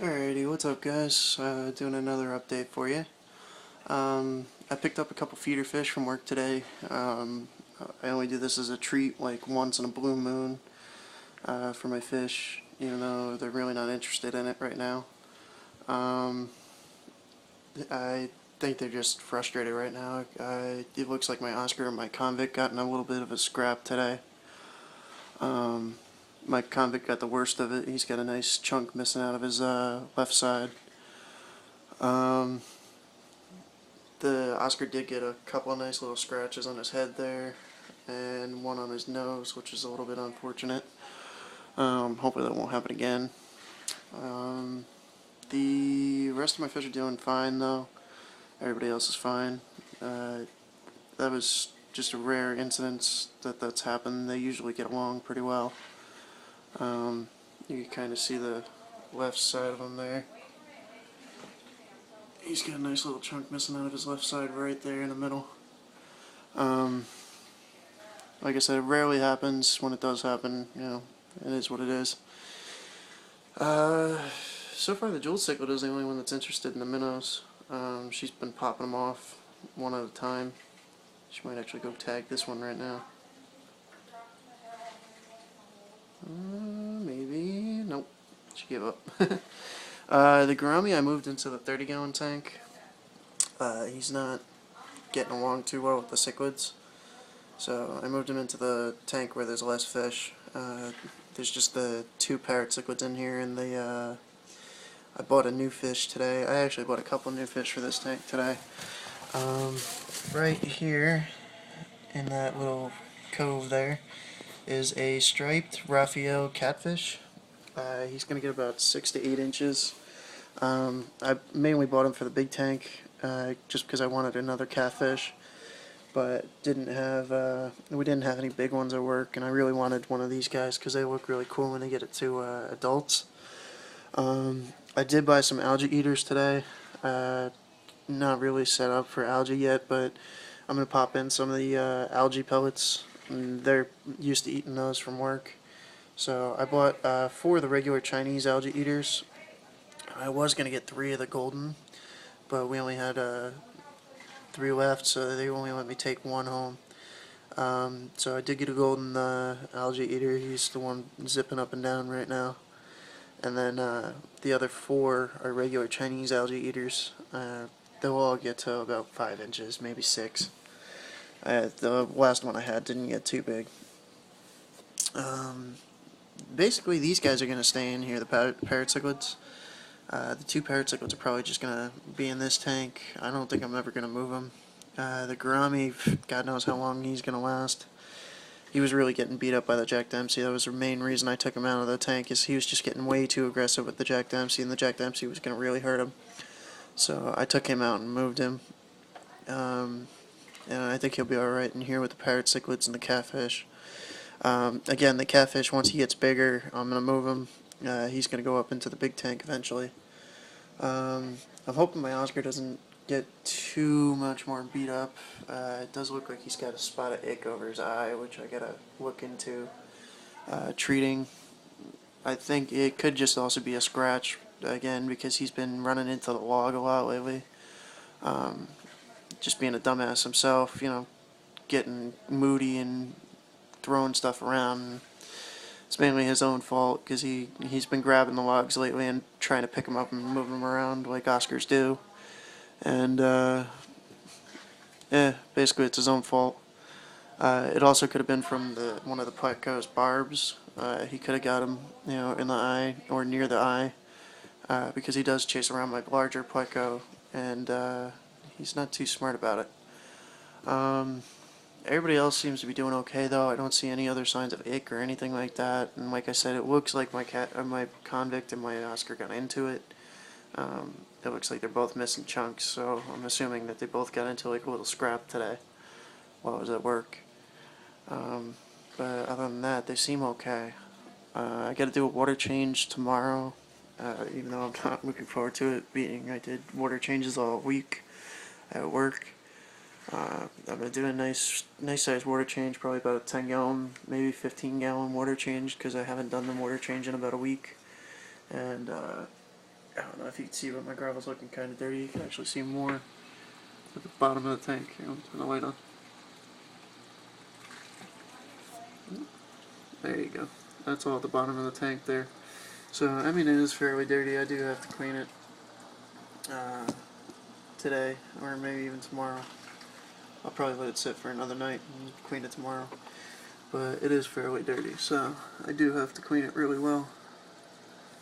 Alrighty, what's up guys? Doing another update for you. I picked up a couple feeder fish from work today. I only do this as a treat like once in a blue moon for my fish, even though they're really not interested in it right now. Um, I think they're just frustrated right now. It looks like my Oscar and my convict got in a little bit of a scrap today. My convict got the worst of it. He's got a nice chunk missing out of his left side. Um, The Oscar did get a couple of nice little scratches on his head there, and one on his nose, which is a little bit unfortunate. Hopefully that won't happen again. The rest of my fish are doing fine though. Everybody else is fine. That was just a rare incident that's happened. They usually get along pretty well. You can kind of see the left side of him there. He's got a nice little chunk missing out of his left side right there in the middle. Like I said, it rarely happens. When it does happen, it is what it is. So far the jewel cichlid is the only one that's interested in the minnows. She's been popping them off one at a time. She might actually go tag this one right now. Maybe. Nope. She gave up. The gourami I moved into the 30-gallon tank. He's not getting along too well with the cichlids. So I moved him into the tank where there's less fish. There's just the two parrot cichlids in here, and I bought a new fish today. I actually bought a couple new fish for this tank today. Right here in that little cove there is a striped Raphael catfish. He's going to get about 6 to 8 inches. I mainly bought him for the big tank just because I wanted another catfish, but we didn't have any big ones at work, and I really wanted one of these guys because they look really cool when they get it to adults. I did buy some algae eaters today. Not really set up for algae yet, but I'm going to pop in some of the algae pellets. And they're used to eating those from work. So I bought 4 of the regular Chinese algae eaters. I was going to get 3 of the golden, but we only had 3 left, so they only let me take 1 home. So I did get a golden algae eater. He's the one zipping up and down right now. And then the other 4 are regular Chinese algae eaters. They'll all get to about 5 inches, maybe 6. The last one I had didn't get too big. Basically, these guys are going to stay in here, the parrot cichlids. The 2 parrot cichlids are probably just going to be in this tank. I don't think I'm ever going to move them. The gourami, God knows how long he's going to last. He was really getting beat up by the Jack Dempsey. That was the main reason I took him out of the tank, is he was just getting way too aggressive with the Jack Dempsey, and the Jack Dempsey was going to really hurt him. So I took him out and moved him. And I think he'll be alright in here with the parrot cichlids and the catfish. Again, the catfish, once he gets bigger, I'm going to move him. He's going to go up into the big tank eventually. I'm hoping my Oscar doesn't get too much more beat up. It does look like he's got a spot of ick over his eye, which I gotta look into treating. I think it could just also be a scratch, again, because he's been running into the log a lot lately. Just being a dumbass himself, getting moody and throwing stuff around. It's mainly his own fault, because he's been grabbing the logs lately and trying to pick them up and move them around like Oscars do. And, basically it's his own fault. It also could have been from one of the Pleco's barbs. He could have got him, in the eye or near the eye, because he does chase around my larger Pleco, and he's not too smart about it. Everybody else seems to be doing okay though. I don't see any other signs of ick or anything like that. And like I said, it looks like my convict and my Oscar got into it. It looks like they're both missing chunks, so I'm assuming that they both got into like a little scrap today while I was at work. But other than that, they seem okay. I got to do a water change tomorrow, even though I'm not looking forward to it, being I did water changes all week at work. I'm going to do a nice size water change, probably about a 10 gallon, maybe 15 gallon water change, because I haven't done the water change in about a week. And I don't know if you can see, but my gravel's looking kind of dirty. You can actually see more at the bottom of the tank. Here, I'm turn the light on. There you go. That's all at the bottom of the tank there. So, I mean, it is fairly dirty. I do have to clean it today, or maybe even tomorrow. I'll probably let it sit for another night and clean it tomorrow. But it is fairly dirty, so I do have to clean it really well.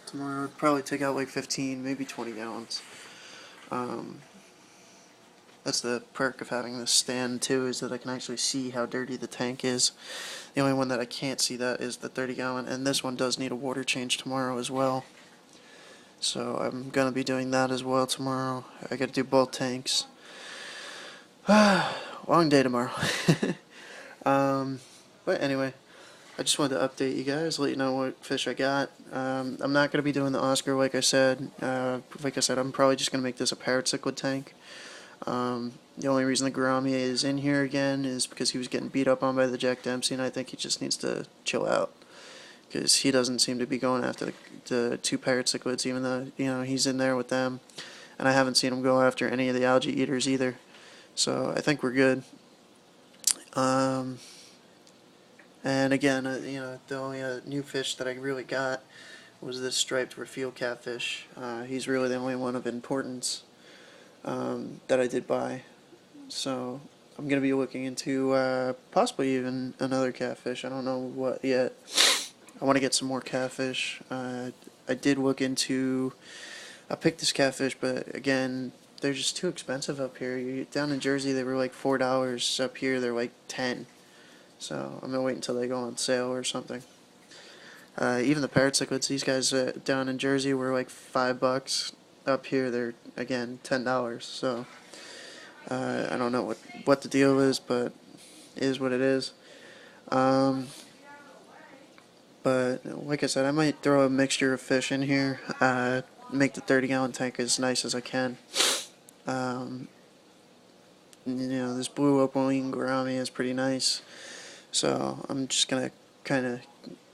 Tomorrow, I'd probably take out like 15, maybe 20 gallons. That's the perk of having this stand too, is that I can actually see how dirty the tank is. The only one that I can't see that is the 30 gallon, and this one does need a water change tomorrow as well. So I'm going to be doing that as well tomorrow. I got to do both tanks. Long day tomorrow. But anyway, I just wanted to update you guys, let you know what fish I got. I'm not going to be doing the Oscar like I said. I'm probably just going to make this a parrot cichlid tank. The only reason the gourami is in here again is because he was getting beat up on by the Jack Dempsey, and I think he just needs to chill out. Because he doesn't seem to be going after the two parrot cichlids, even though, he's in there with them. And I haven't seen him go after any of the algae eaters either. So I think we're good. And again, the only new fish that I really got was this striped Raphael catfish. He's really the only one of importance that I did buy. So I'm going to be looking into possibly even another catfish. I don't know what yet. I want to get some more catfish. I did look into a Pictus catfish, but again, they're just too expensive up here. Down in Jersey, they were like $4. Up here, they're like $10. So I'm going to wait until they go on sale or something. Even the parrot cichlids, these guys down in Jersey were like $5. Up here, they're, again, $10. So I don't know what the deal is, but it is what it is. But like I said, I might throw a mixture of fish in here, make the 30-gallon tank as nice as I can. This blue opaline gourami is pretty nice, so I'm just gonna kind of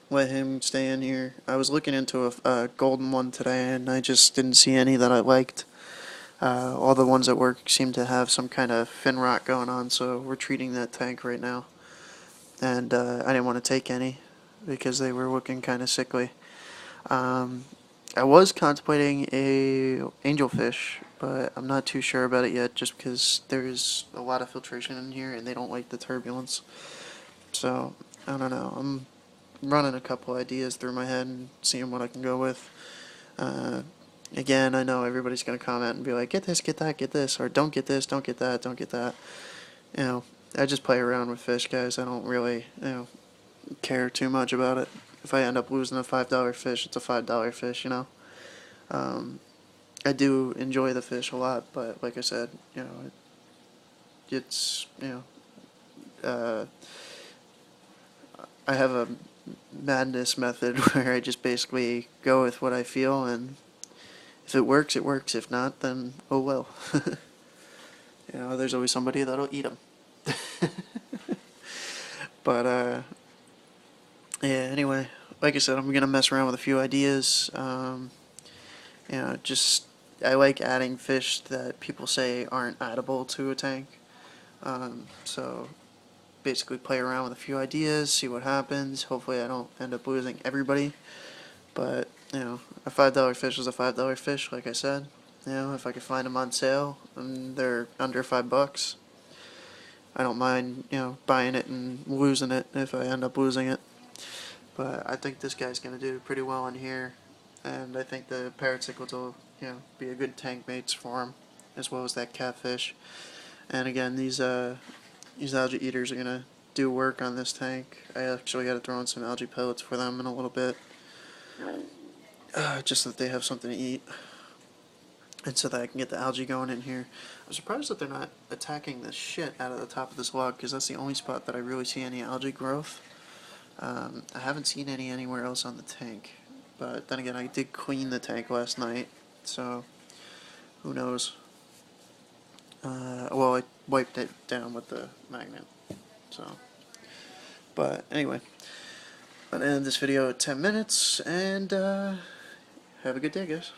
let him stay in here. I was looking into a golden one today, and I just didn't see any that I liked. All the ones at work seem to have some kind of fin rot going on, so we're treating that tank right now. And I didn't want to take any because they were looking kind of sickly. I was contemplating a angelfish, but I'm not too sure about it yet, just because there's a lot of filtration in here and they don't like the turbulence. So I don't know. I'm running a couple ideas through my head and seeing what I can go with. Again, I know everybody's gonna comment and be like, get this, get that, get this, or don't get this, don't get that, don't get that. I just play around with fish, guys. I don't really, care too much about it. If I end up losing a $5 fish, it's a $5 fish, I do enjoy the fish a lot, but like I said, it's, I have a madness method where I just basically go with what I feel, and if it works, it works. If not, then oh well. There's always somebody that'll eat them. But, yeah, anyway, like I said, I'm going to mess around with a few ideas. I like adding fish that people say aren't addable to a tank. So, basically play around with a few ideas, see what happens. Hopefully I don't end up losing everybody. But, a $5 fish is a $5 fish, like I said. If I could find them on sale and they're under $5, I don't mind, buying it and losing it if I end up losing it. But I think this guy's going to do pretty well in here, and I think the parrot cichlids will, be a good tank mates for him, as well as that catfish. And again, these algae eaters are going to do work on this tank. I actually got to throw in some algae pellets for them in a little bit, just so that they have something to eat, and so that I can get the algae going in here. I'm surprised that they're not attacking the shit out of the top of this log, because that's the only spot that I really see any algae growth. I haven't seen any anywhere else on the tank, but then again, I did clean the tank last night, so who knows. Well, I wiped it down with the magnet, so. But anyway, I'm going to end this video at 10 minutes, and have a good day, guys.